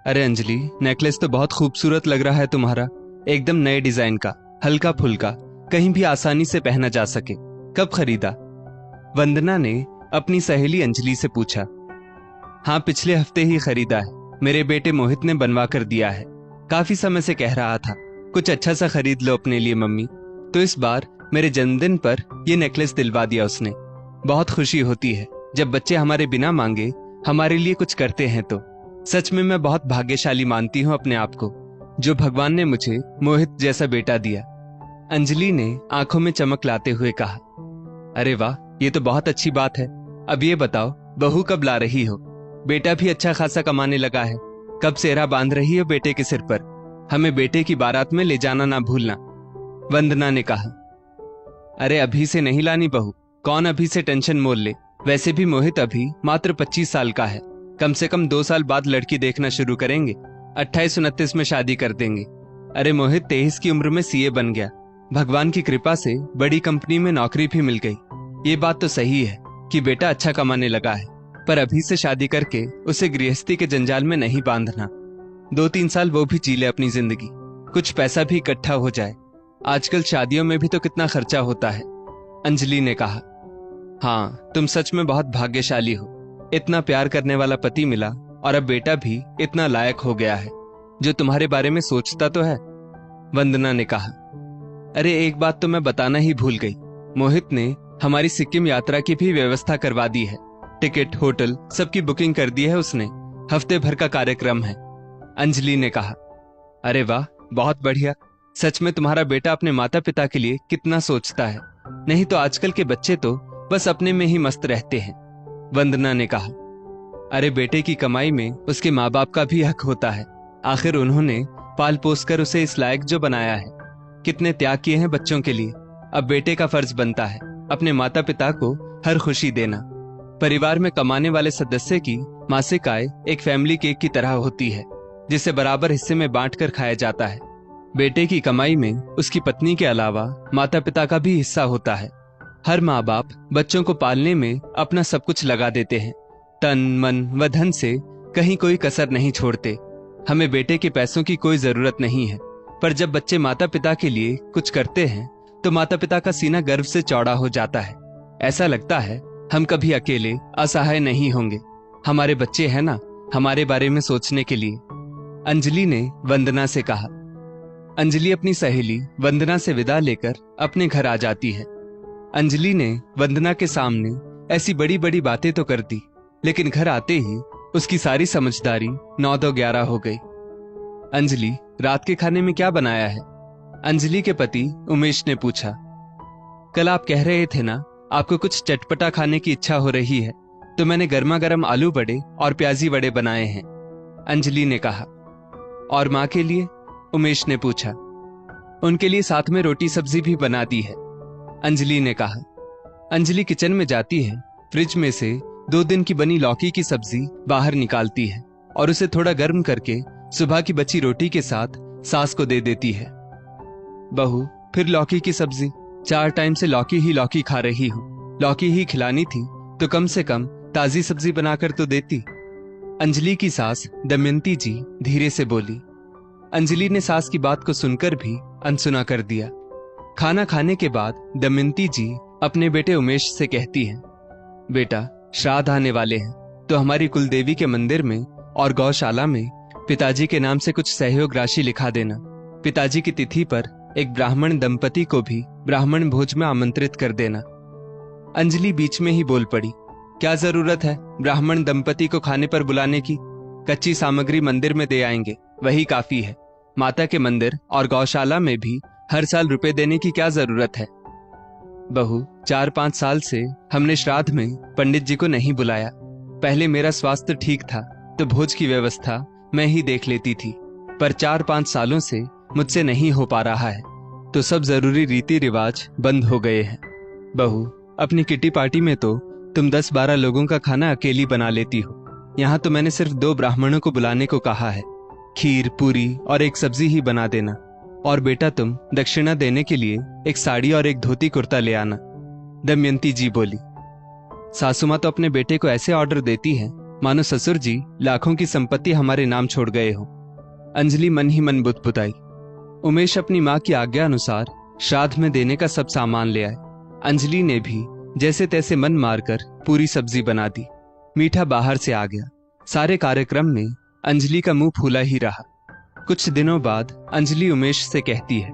अरे अंजलि, नेकलेस तो बहुत खूबसूरत लग रहा है तुम्हारा। एकदम नए डिजाइन का, हल्का फुल्का, कहीं भी आसानी से पहना जा सके। कब खरीदा? वंदना ने अपनी सहेली अंजलि से पूछा। हाँ, पिछले हफ्ते ही खरीदा है। मेरे बेटे मोहित ने बनवा कर दिया है। काफी समय से कह रहा था कुछ अच्छा सा खरीद लो अपने लिए मम्मी, तो इस बार मेरे जन्मदिन पर यह नेकलेस दिलवा दिया उसने। बहुत खुशी होती है जब बच्चे हमारे बिना मांगे हमारे लिए कुछ करते हैं। तो सच में मैं बहुत भाग्यशाली मानती हूँ अपने आप को, जो भगवान ने मुझे मोहित जैसा बेटा दिया। अंजलि ने आंखों में चमक लाते हुए कहा। अरे वाह, ये तो बहुत अच्छी बात है। अब ये बताओ, बहू कब ला रही हो? बेटा भी अच्छा खासा कमाने लगा है। कब सेहरा बांध रही हो बेटे के सिर पर? हमें बेटे की बारात में ले जाना ना भूलना। वंदना ने कहा। अरे अभी से नहीं लानी बहू, कौन अभी से टेंशन मोल ले। वैसे भी मोहित अभी मात्र 25 साल का है। कम से कम 2 साल बाद लड़की देखना शुरू करेंगे। 28-29 में शादी कर देंगे। अरे मोहित 23 की उम्र में सीए बन गया। भगवान की कृपा से बड़ी कंपनी में नौकरी भी मिल गई। ये बात तो सही है कि बेटा अच्छा कमाने लगा है, पर अभी से शादी करके उसे गृहस्थी के जंजाल में नहीं बांधना। 2-3 साल वो भी जी ले अपनी जिंदगी, कुछ पैसा भी इकट्ठा हो जाए। आजकल शादियों में भी तो कितना खर्चा होता है। अंजलि ने कहा। हाँ, तुम सच में बहुत भाग्यशाली हो। इतना प्यार करने वाला पति मिला और अब बेटा भी इतना लायक हो गया है जो तुम्हारे बारे में सोचता तो है। वंदना ने कहा। अरे एक बात तो मैं बताना ही भूल गई। मोहित ने हमारी सिक्किम यात्रा की भी व्यवस्था करवा दी है। टिकट, होटल, सबकी बुकिंग कर दी है उसने। हफ्ते भर का कार्यक्रम है। अंजलि ने कहा। अरे वाह, बहुत बढ़िया। सच में तुम्हारा बेटा अपने माता पिता के लिए कितना सोचता है। नहीं तो आजकल के बच्चे तो बस अपने में ही मस्त रहते हैं। वंदना ने कहा। अरे बेटे की कमाई में उसके माँ बाप का भी हक होता है। आखिर उन्होंने पाल पोस कर उसे इस लायक जो बनाया है। कितने त्याग किए हैं बच्चों के लिए। अब बेटे का फर्ज बनता है अपने माता पिता को हर खुशी देना। परिवार में कमाने वाले सदस्य की मासिक आय एक फैमिली केक की तरह होती है, जिसे बराबर हिस्से में बांट कर खाया जाता है। बेटे की कमाई में उसकी पत्नी के अलावा माता पिता का भी हिस्सा होता है। हर माँ बाप बच्चों को पालने में अपना सब कुछ लगा देते हैं। तन, मन व धन से कहीं कोई कसर नहीं छोड़ते। हमें बेटे के पैसों की कोई जरूरत नहीं है, पर जब बच्चे माता पिता के लिए कुछ करते हैं तो माता पिता का सीना गर्व से चौड़ा हो जाता है। ऐसा लगता है हम कभी अकेले असहाय नहीं होंगे। हमारे बच्चे हैं ना, हमारे बारे में सोचने के लिए। अंजलि ने वंदना से कहा। अंजलि अपनी सहेली वंदना से विदा लेकर अपने घर आ जाती है। अंजलि ने वंदना के सामने ऐसी बड़ी बड़ी बातें तो कर दी, लेकिन घर आते ही उसकी सारी समझदारी 9-11 हो गई। अंजलि, रात के खाने में क्या बनाया है? अंजलि के पति उमेश ने पूछा। कल आप कह रहे थे ना आपको कुछ चटपटा खाने की इच्छा हो रही है, तो मैंने गर्मा गर्म आलू बड़े और प्याजी वड़े बनाए हैं, अंजलि ने कहा। और माँ के लिए? उमेश ने पूछा। उनके लिए साथ में रोटी सब्जी भी बना दी है, अंजलि ने कहा। अंजलि किचन में जाती है, फ्रिज में से 2 दिन की बनी लौकी की सब्जी बाहर निकालती है और उसे थोड़ा गर्म करके सुबह की बची रोटी के साथ सास को दे देती है। बहू, फिर लौकी की सब्जी? 4 टाइम से लौकी ही लौकी खा रही हूँ। लौकी ही खिलानी थी तो कम से कम ताजी सब्जी बनाकर तो देती। अंजलि की सास दमयंती जी धीरे से बोली। अंजलि ने सास की बात को सुनकर भी अनसुना कर दिया। खाना खाने के बाद दमयंती जी अपने बेटे उमेश से कहती हैं, बेटा, श्राद्ध आने वाले हैं तो हमारी कुलदेवी के मंदिर में और गौशाला में पिताजी के नाम से कुछ सहयोग राशि लिखा देना। पिताजी की तिथि पर एक ब्राह्मण दंपति को भी ब्राह्मण भोज में आमंत्रित कर देना। अंजलि बीच में ही बोल पड़ी। क्या जरूरत है ब्राह्मण दंपति को खाने पर बुलाने की? कच्ची सामग्री मंदिर में दे आएंगे, वही काफी है। माता के मंदिर और गौशाला में भी हर साल रुपए देने की क्या जरूरत है? बहू, 4-5 साल से हमने श्राद्ध में पंडित जी को नहीं बुलाया। पहले मेरा स्वास्थ्य ठीक था तो भोज की व्यवस्था मैं ही देख लेती थी, पर 4-5 सालों से मुझसे नहीं हो पा रहा है तो सब जरूरी रीति रिवाज बंद हो गए हैं। बहू, अपनी किटी पार्टी में तो तुम 10-12 लोगों का खाना अकेली बना लेती हो। यहाँ तो मैंने सिर्फ 2 ब्राह्मणों को बुलाने को कहा है। खीर, पूरी और एक सब्जी ही बना देना। और बेटा, तुम दक्षिणा देने के लिए एक साड़ी और एक धोती कुर्ता ले आना, दमयंती जी बोली। सासू माँ तो अपने बेटे को ऐसे ऑर्डर देती है मानो ससुर जी लाखों की संपत्ति हमारे नाम छोड़ गए हो। अंजलि मन ही मन बुदबुदाई। उमेश अपनी माँ की आज्ञा अनुसार श्राद्ध में देने का सब सामान ले आए। अंजलि ने भी जैसे तैसे मन मारकर पूरी सब्जी बना दी। मीठा बाहर से आ गया। सारे कार्यक्रम में अंजलि का मुंह फूला ही रहा। कुछ दिनों बाद अंजलि उमेश से कहती है,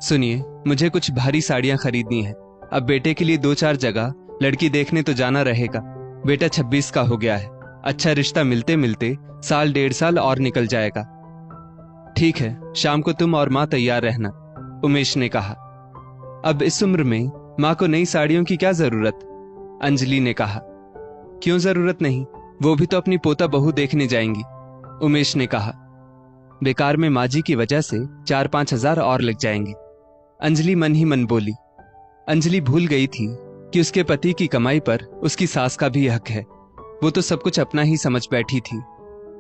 सुनिए, मुझे कुछ भारी साड़ियां खरीदनी है। अब बेटे के लिए 2-4 जगह लड़की देखने तो जाना रहेगा। बेटा 26 का हो गया है। अच्छा रिश्ता मिलते मिलते 1.5 साल और निकल जाएगा। ठीक है, शाम को तुम और माँ तैयार रहना, उमेश ने कहा। अब इस उम्र में माँ को नई साड़ियों की क्या जरूरत? अंजलि ने कहा। क्यों जरूरत नहीं, वो भी तो अपनी पोता बहू देखने जाएंगी, उमेश ने कहा। बेकार में माँ जी की वजह से 4-5 हजार और लग जाएंगे, अंजलि मन ही मन बोली। अंजलि भूल गई थी कि उसके पति की कमाई पर उसकी सास का भी हक है। वो तो सब कुछ अपना ही समझ बैठी थी।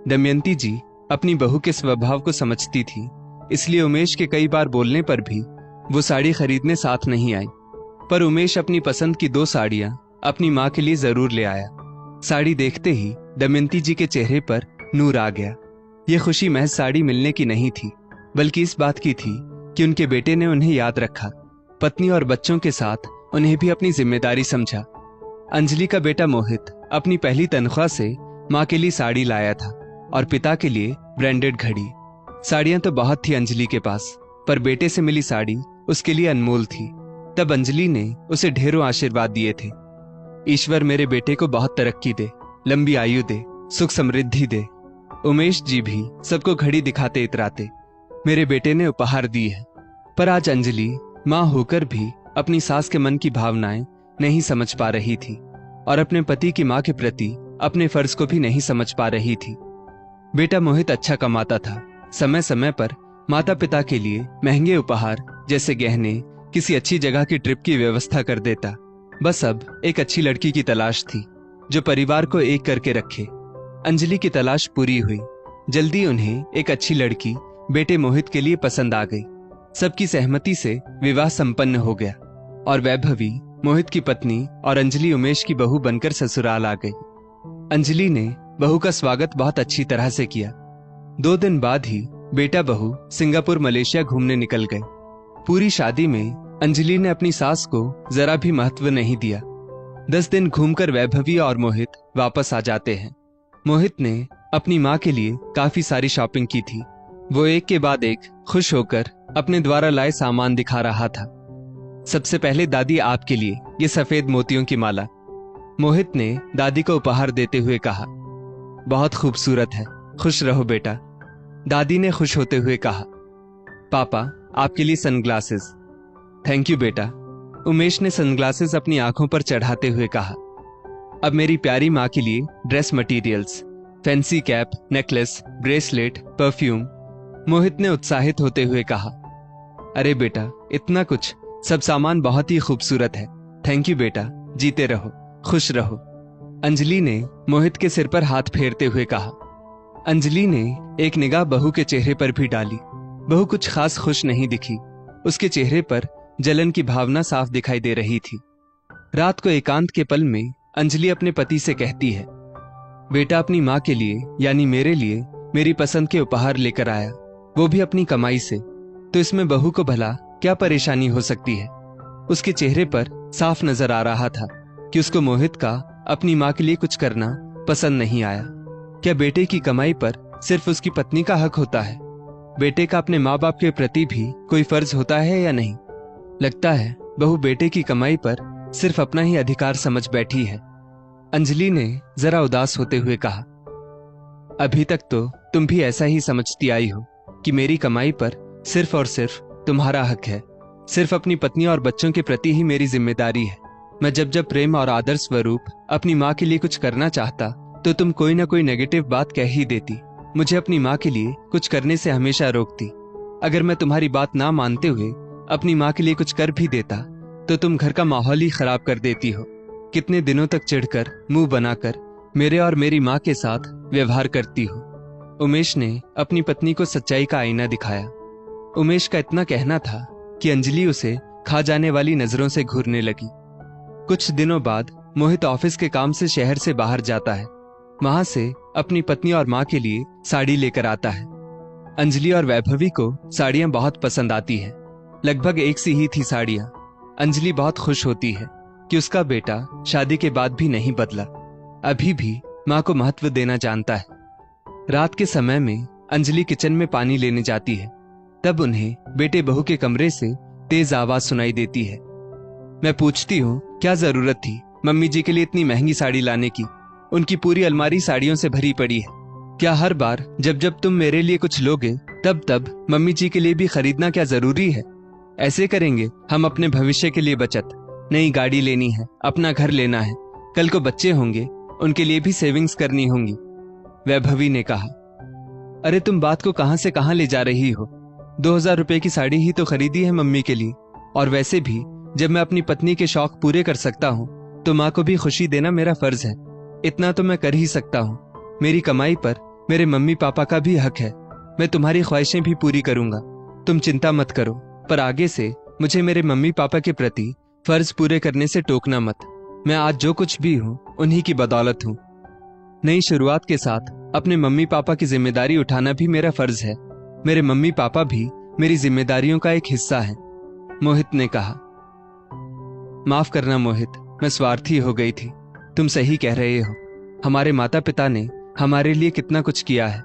दमयंती जी अपनी बहू के स्वभाव को समझती थी, इसलिए उमेश के कई बार बोलने पर भी वो साड़ी खरीदने साथ नहीं आई। पर उमेश अपनी पसंद की 2 साड़ियां अपनी माँ के लिए जरूर ले आया। साड़ी देखते ही दमयंती जी के चेहरे पर नूर आ गया। ये खुशी महज साड़ी मिलने की नहीं थी, बल्कि इस बात की थी कि उनके बेटे ने उन्हें याद रखा। पत्नी और बच्चों के साथ उन्हें भी अपनी जिम्मेदारी समझा। अंजलि का बेटा मोहित अपनी पहली तनख्वाह से माँ के लिए साड़ी लाया था और पिता के लिए ब्रांडेड घड़ी। साड़ियां तो बहुत थी अंजलि के पास, पर बेटे से मिली साड़ी उसके लिए अनमोल थी। तब अंजलि ने उसे ढेरों आशीर्वाद दिए थे। ईश्वर मेरे बेटे को बहुत तरक्की दे, लंबी आयु दे, सुख समृद्धि दे। उमेश जी भी सबको घड़ी दिखाते इतराते, मेरे बेटे ने उपहार दी है। पर आज अंजलि माँ होकर भी अपनी सास के मन की भावनाएं नहीं समझ पा रही थी और अपने पति की माँ के प्रति अपने फर्ज को भी नहीं समझ पा रही थी। बेटा मोहित अच्छा कमाता था, समय समय पर माता पिता के लिए महंगे उपहार जैसे गहने, किसी अच्छी जगह की ट्रिप की व्यवस्था कर देता। बस अब एक अच्छी लड़की की तलाश थी जो परिवार को एक करके रखे। अंजलि की तलाश पूरी हुई। जल्दी उन्हें एक अच्छी लड़की बेटे मोहित के लिए पसंद आ गई। सबकी सहमति से विवाह संपन्न हो गया और वैभवी मोहित की पत्नी और अंजलि उमेश की बहू बनकर ससुराल आ गई। अंजलि ने बहू का स्वागत बहुत अच्छी तरह से किया। 2 दिन बाद ही बेटा बहू सिंगापुर मलेशिया घूमने निकल गए। पूरी शादी में अंजलि ने अपनी सास को जरा भी महत्व नहीं दिया। 10 दिन घूमकर वैभवी और मोहित वापस आ जाते हैं। मोहित ने अपनी माँ के लिए काफी सारी शॉपिंग की थी। वो एक के बाद एक खुश होकर अपने द्वारा लाए सामान दिखा रहा था। सबसे पहले दादी आपके लिए ये सफेद मोतियों की माला, मोहित ने दादी को उपहार देते हुए कहा। बहुत खूबसूरत है, खुश रहो बेटा, दादी ने खुश होते हुए कहा। पापा आपके लिए सनग्लासेस। थैंक यू बेटा, उमेश ने सनग्लासेस अपनी आंखों पर चढ़ाते हुए कहा। अब मेरी प्यारी माँ के लिए dress materials, fancy cap, necklace, bracelet, perfume, Mohit ने उत्साहित होते हुए कहा। अरे बेटा, इतना कुछ, सब सामान बहुत ही खूबसूरत है। थैंक यू बेटा, जीते रहो, खुश रहो, अंजलि ने मोहित के सिर पर हाथ फेरते हुए कहा। अंजलि ने एक निगाह बहू के चेहरे पर भी डाली। बहू कुछ खास खुश नहीं दिखी। उसके चेहरे पर जलन की भावना साफ दिखाई दे रही थी। रात को एकांत के पल में अंजलि अपने पति से कहती है, बेटा अपनी माँ के लिए यानी मेरे लिए मेरी पसंद के उपहार लेकर आया, वो भी अपनी कमाई से, तो इसमें बहू को भला क्या परेशानी हो सकती है। उसके चेहरे पर साफ नजर आ रहा था कि उसको मोहित का अपनी माँ के लिए कुछ करना पसंद नहीं आया। क्या बेटे की कमाई पर सिर्फ उसकी पत्नी का हक होता है? बेटे का अपने माँ बाप के प्रति भी कोई फर्ज होता है या नहीं? लगता है बहू बेटे की कमाई पर सिर्फ अपना ही अधिकार समझ बैठी है, अंजलि ने जरा उदास होते हुए कहा। अभी तक तो तुम भी ऐसा ही समझती आई हो कि मेरी कमाई पर सिर्फ और सिर्फ तुम्हारा हक है, सिर्फ अपनी पत्नी और बच्चों के प्रति ही मेरी जिम्मेदारी है। मैं जब जब प्रेम और आदर स्वरूप अपनी माँ के लिए कुछ करना चाहता तो तुम कोई ना कोई नेगेटिव बात कह ही देती, मुझे अपनी माँ के लिए कुछ करने से हमेशा रोकती। अगर मैं तुम्हारी बात ना मानते हुए अपनी माँ के लिए कुछ कर भी देता तो तुम घर का माहौल ही खराब कर देती हो। कितने दिनों तक चिढ़कर मुंह बनाकर मेरे और मेरी माँ के साथ व्यवहार करती हो। उमेश ने अपनी पत्नी को सच्चाई का आईना दिखाया। उमेश का इतना कहना था कि अंजलि उसे खा जाने वाली नजरों से घूरने लगी। कुछ दिनों बाद मोहित ऑफिस के काम से शहर से बाहर जाता है। वहां से अपनी पत्नी और माँ के लिए साड़ी लेकर आता है। अंजलि और वैभवी को साड़ियां बहुत पसंद आती हैं। लगभग एक सी ही थी साड़ियां। अंजलि बहुत खुश होती है कि उसका बेटा शादी के बाद भी नहीं बदला, अभी भी माँ को महत्व देना जानता है। रात के समय में अंजलि किचन में पानी लेने जाती है। तब उन्हें बेटे बहू के कमरे से तेज आवाज सुनाई देती है। मैं पूछती हूँ, क्या जरूरत थी मम्मी जी के लिए इतनी महंगी साड़ी लाने की? उनकी पूरी अलमारी साड़ियों से भरी पड़ी है। क्या हर बार जब जब तुम मेरे लिए कुछ लोगे तब तब मम्मी जी के लिए भी खरीदना क्या जरूरी है? ऐसे करेंगे हम अपने भविष्य के लिए बचत, नई गाड़ी लेनी है, अपना घर लेना है, कल को बच्चे होंगे, उनके लिए भी सेविंग्स करनी होंगी। वैभवी ने कहा, अरे तुम बात को कहां से कहां ले जा रही हो? 2000 रुपए की साड़ी ही तो खरीदी है मम्मी के लिए। और वैसे भी जब मैं अपनी पत्नी के शौक पूरे कर सकता हूँ तो माँ को भी खुशी देना मेरा फर्ज है। इतना तो मैं कर ही सकता हूँ। मेरी कमाई पर मेरे मम्मी पापा का भी हक है। मैं तुम्हारी ख्वाहिशें भी पूरी करूंगा, तुम चिंता मत करो। पर आगे से मुझे मेरे मम्मी पापा के प्रति फर्ज पूरे करने से टोकना मत। मैं आज जो कुछ भी हूँ उन्हीं की बदौलत हूँ। नई शुरुआत के साथ अपने मम्मी पापा की जिम्मेदारी उठाना भी मेरा फर्ज है। मेरे मम्मी पापा भी मेरी जिम्मेदारियों का एक हिस्सा है। मोहित ने कहा, माफ करना मोहित, मैं स्वार्थी हो गई थी। तुम सही कह रहे हो। हमारे माता पिता ने हमारे लिए कितना कुछ किया है।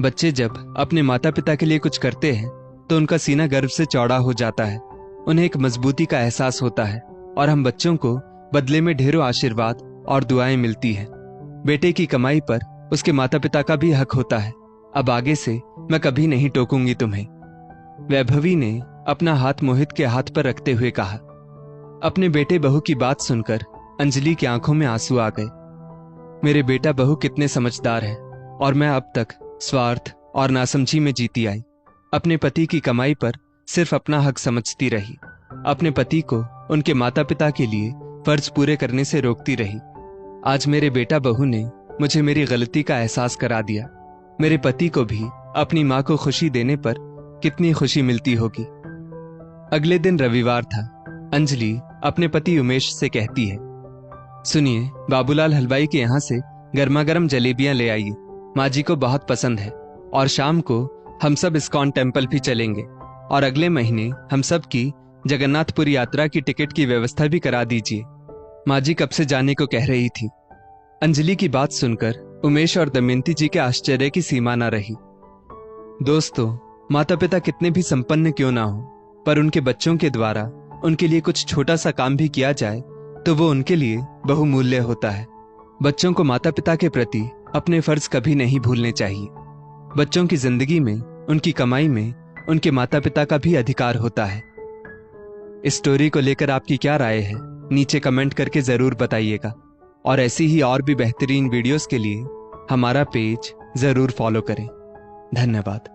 बच्चे जब अपने माता पिता के लिए कुछ करते हैं तो उनका सीना गर्व से चौड़ा हो जाता है। उन्हें एक मजबूती का एहसास होता है और हम बच्चों को बदले में ढेरों आशीर्वाद और दुआएं मिलती हैं। बेटे की कमाई पर उसके माता पिता का भी हक होता है। अब आगे से मैं कभी नहीं टोकूंगी तुम्हें। वैभवी ने अपना हाथ मोहित के हाथ पर रखते हुए कहा। अपने बेटे बहू की बात सुनकर अंजलि की आंखों में आंसू आ गए। मेरे बेटा बहू कितने समझदार है और मैं अब तक स्वार्थ और नासमझी में जीती आई। अपने पति की कमाई पर सिर्फ अपना हक समझती रही। अपने पति को उनके माता पिता के लिए फर्ज पूरे करने से रोकती रही। आज मेरे बेटा बहू ने मुझे मेरी गलती का एहसास करा दिया। मेरे पति को भी अपनी माँ को खुशी देने पर कितनी खुशी मिलती होगी। अगले दिन रविवार था। अंजलि अपने पति उमेश से कहती है, सुनिए, बाबूलाल हलवाई के यहाँ से गर्मा गर्म जलेबियां ले आइए। माँ जी को बहुत पसंद है। और शाम को हम सब इस्कॉन टेम्पल भी चलेंगे। और अगले महीने हम सब की जगन्नाथपुरी यात्रा की टिकट की व्यवस्था भी करा दीजिए। माँ जी कब से जाने को कह रही थी। अंजलि की बात सुनकर उमेश और दमयंती जी के आश्चर्य की सीमा न रही। दोस्तों, माता पिता कितने भी संपन्न क्यों ना हो, पर उनके बच्चों के द्वारा उनके लिए कुछ छोटा सा काम भी किया जाए तो वो उनके लिए बहुमूल्य होता है। बच्चों को माता पिता के प्रति अपने फर्ज कभी नहीं भूलने चाहिए। बच्चों की जिंदगी में, उनकी कमाई में उनके माता पिता का भी अधिकार होता है। इस स्टोरी को लेकर आपकी क्या राय है, नीचे कमेंट करके जरूर बताइएगा। और ऐसी ही और भी बेहतरीन वीडियोस के लिए हमारा पेज जरूर फॉलो करें। धन्यवाद।